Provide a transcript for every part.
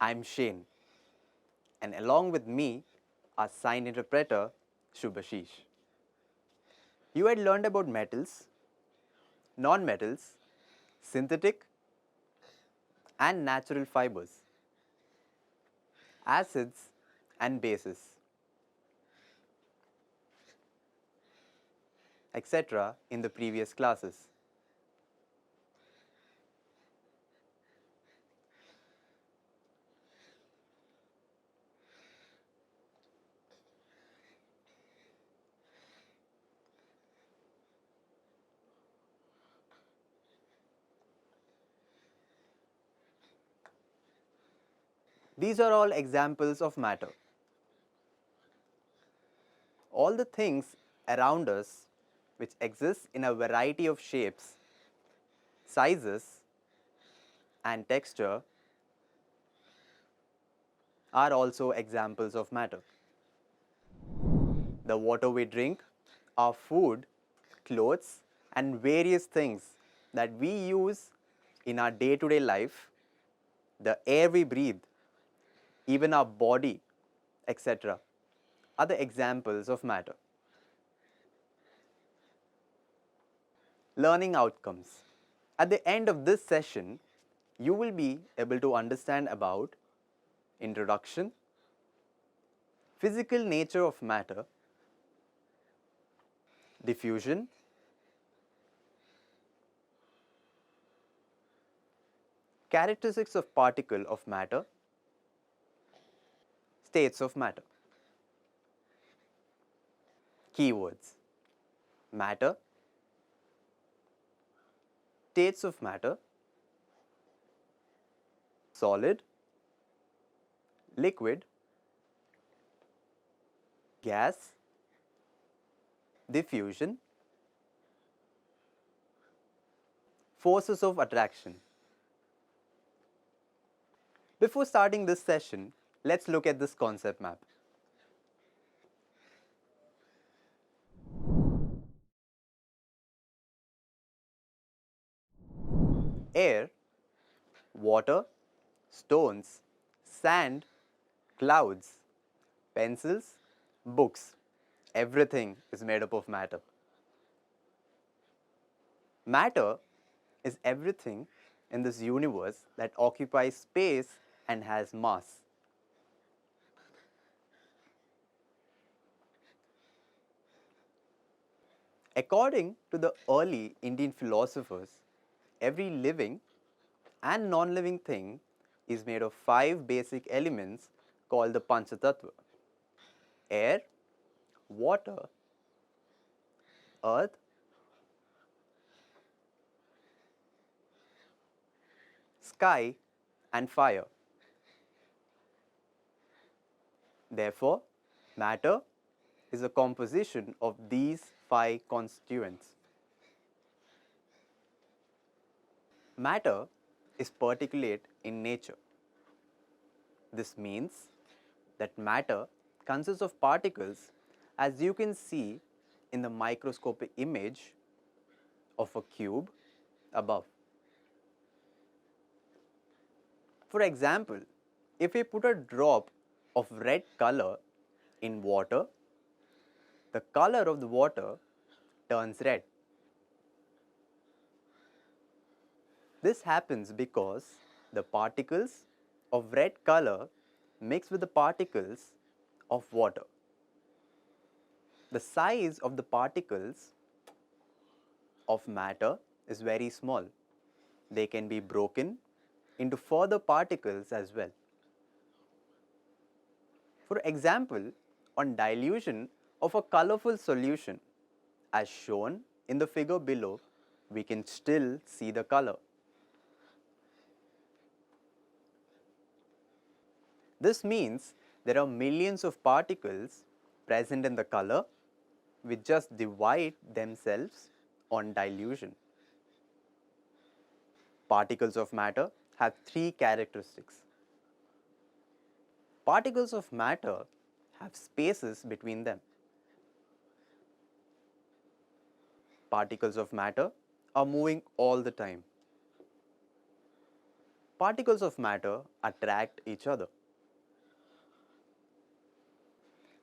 I'm Shane, and along with me, our sign interpreter, Shubhashish. You had learned about metals, non-metals, synthetic, and natural fibers, acids, and bases, etc. in the previous classes. These are all examples of matter. All the things around us which exist in a variety of shapes, sizes, and texture are also examples of matter. The water we drink, our food, clothes, and various things that we use in our day-to-day life, the air we breathe, even our body, etc., are the examples of matter. Learning outcomes. At the end of this session, you will be able to understand about introduction, physical nature of matter, diffusion, characteristics of particle of matter, states of matter. Keywords: matter, states of matter, solid, liquid, gas, diffusion, forces of attraction. Before starting this session, let's look at this concept map. Air, water, stones, sand, clouds, pencils, books, everything is made up of matter. Matter is everything in this universe that occupies space and has mass. According to the early Indian philosophers, every living and non-living thing is made of 5 basic elements called the Panchatattva: air, water, earth, sky, and fire. Therefore, matter is a composition of these 5 constituents. Matter is particulate in nature. This means that matter consists of particles, as you can see in the microscopic image of a cube above. For example, if we put a drop of red color in water, the color of the water turns red. This happens because the particles of red color mix with the particles of water. The size of the particles of matter is very small. They can be broken into further particles as well. For example, on dilution of a colorful solution, as shown in the figure below, we can still see the color. This means there are millions of particles present in the color which just divide themselves on dilution. Particles of matter have 3 characteristics. Particles of matter have spaces between them. Particles of matter are moving all the time. Particles of matter attract each other.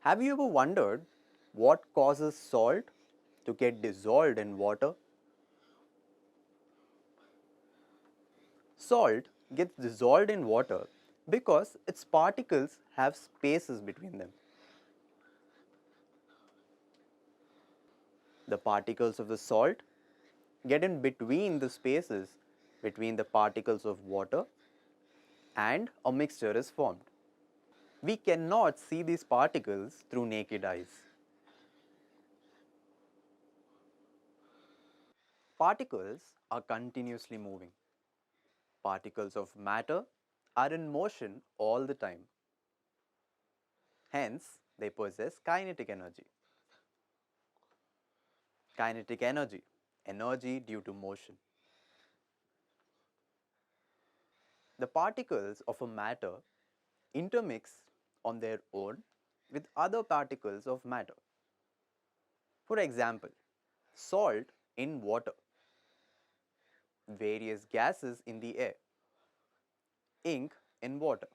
Have you ever wondered what causes salt to get dissolved in water? Salt gets dissolved in water because its particles have spaces between them. The particles of the salt get in between the spaces between the particles of water and a mixture is formed. We cannot see these particles through naked eyes. Particles are continuously moving. Particles of matter are in motion all the time. Hence, they possess kinetic energy. Kinetic energy, energy due to motion. The particles of a matter intermix on their own with other particles of matter. For example, salt in water, various gases in the air, ink in water.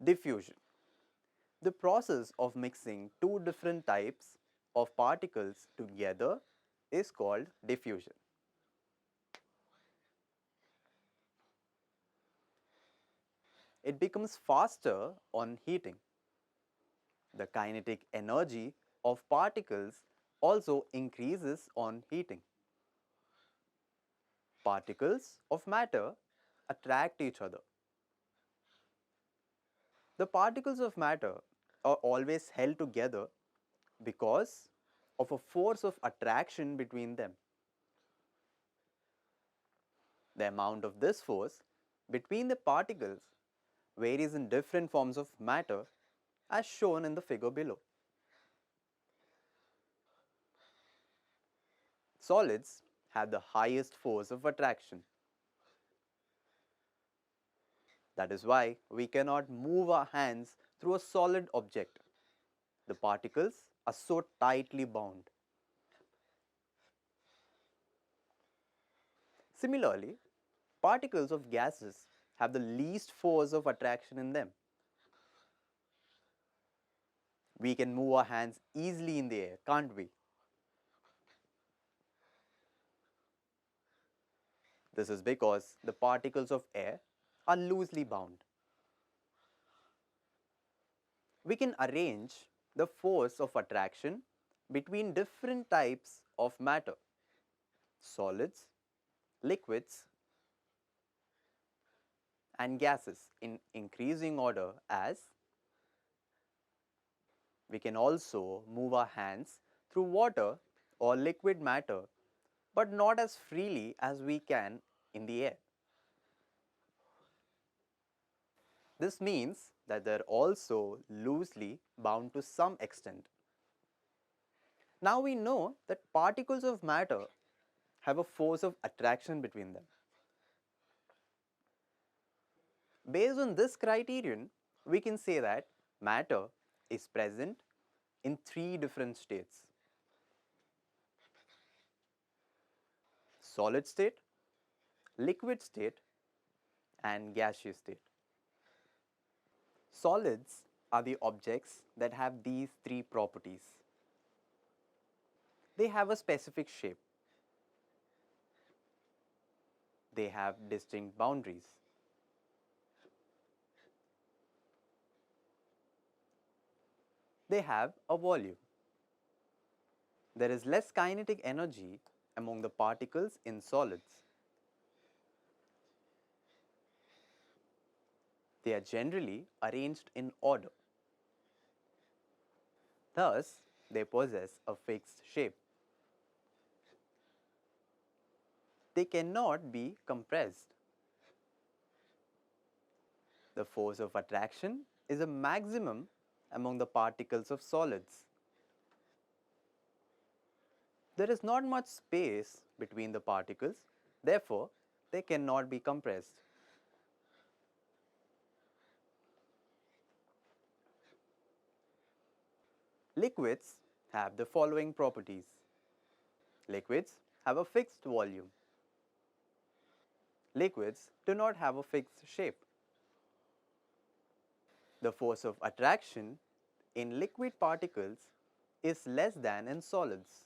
Diffusion. The process of mixing two different types of particles together is called diffusion. It becomes faster on heating. The kinetic energy of particles also increases on heating. Particles of matter attract each other. The particles of matter are always held together because of a force of attraction between them. The amount of this force between the particles varies in different forms of matter as shown in the figure below. Solids have the highest force of attraction. That is why we cannot move our hands through a solid object. The particles are so tightly bound. Similarly, particles of gases have the least force of attraction in them. We can move our hands easily in the air, can't we? This is because the particles of air are loosely bound. We can arrange the force of attraction between different types of matter, solids, liquids, and gases in increasing order as we can also move our hands through water or liquid matter, but not as freely as we can in the air. This means that they are also loosely bound to some extent. Now we know that particles of matter have a force of attraction between them. Based on this criterion, we can say that matter is present in three different states: solid state, liquid state, and gaseous state. Solids are the objects that have these three properties. They have a specific shape. They have distinct boundaries. They have a volume. There is less kinetic energy among the particles in solids. They are generally arranged in order. Thus, they possess a fixed shape. They cannot be compressed. The force of attraction is a maximum among the particles of solids. There is not much space between the particles, therefore, they cannot be compressed. Liquids have the following properties. Liquids have a fixed volume. liquids do not have a fixed shape. The force of attraction in liquid particles is less than in solids.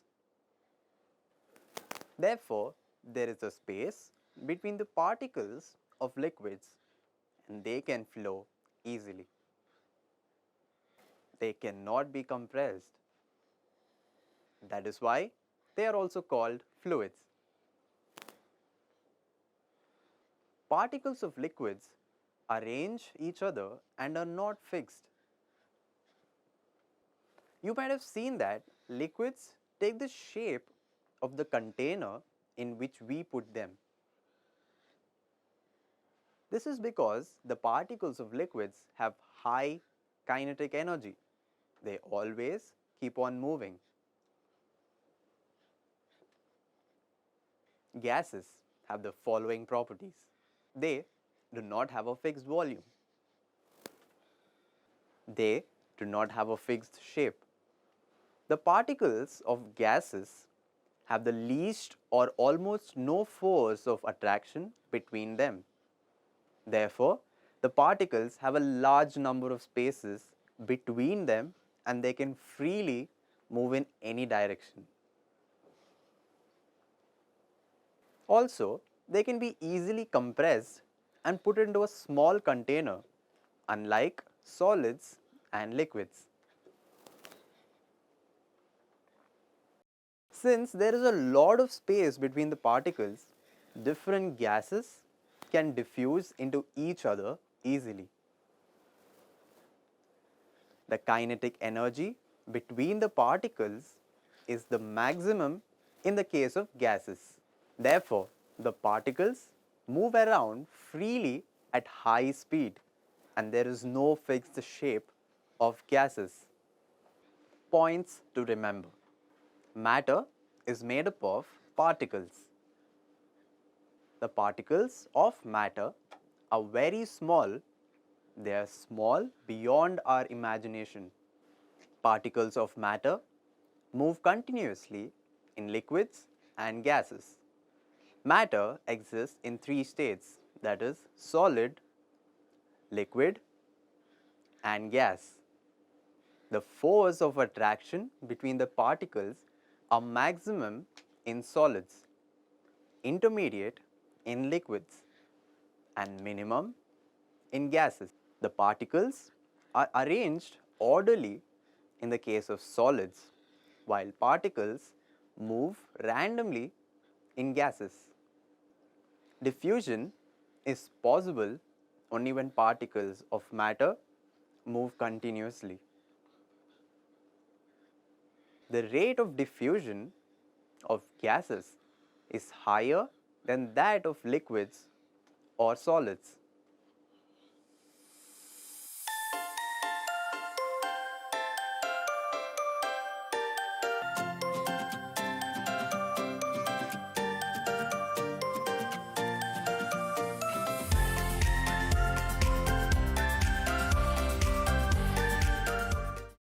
Therefore, there is a space between the particles of liquids and they can flow easily. They cannot be compressed. That is why they are also called fluids. Particles of liquids arrange each other and are not fixed. You might have seen that liquids take the shape of the container in which we put them. This is because the particles of liquids have high kinetic energy. They always keep on moving. Gases have the following properties. They do not have a fixed volume. They do not have a fixed shape. The particles of gases have the least or almost no force of attraction between them. Therefore, the particles have a large number of spaces between them and they can freely move in any direction. Also, they can be easily compressed and put into a small container, unlike solids and liquids. Since there is a lot of space between the particles, different gases can diffuse into each other easily. The kinetic energy between the particles is the maximum in the case of gases. Therefore, the particles move around freely at high speed and there is no fixed shape of gases. Points to remember. Matter is made up of particles. The particles of matter are very small. They are small beyond our imagination. Particles of matter move continuously in liquids and gases. Matter exists in three states, that is solid, liquid and gas. The force of attraction between the particles are maximum in solids, intermediate in liquids and minimum in gases. The particles are arranged orderly in the case of solids, while particles move randomly in gases. Diffusion is possible only when particles of matter move continuously. The rate of diffusion of gases is higher than that of liquids or solids.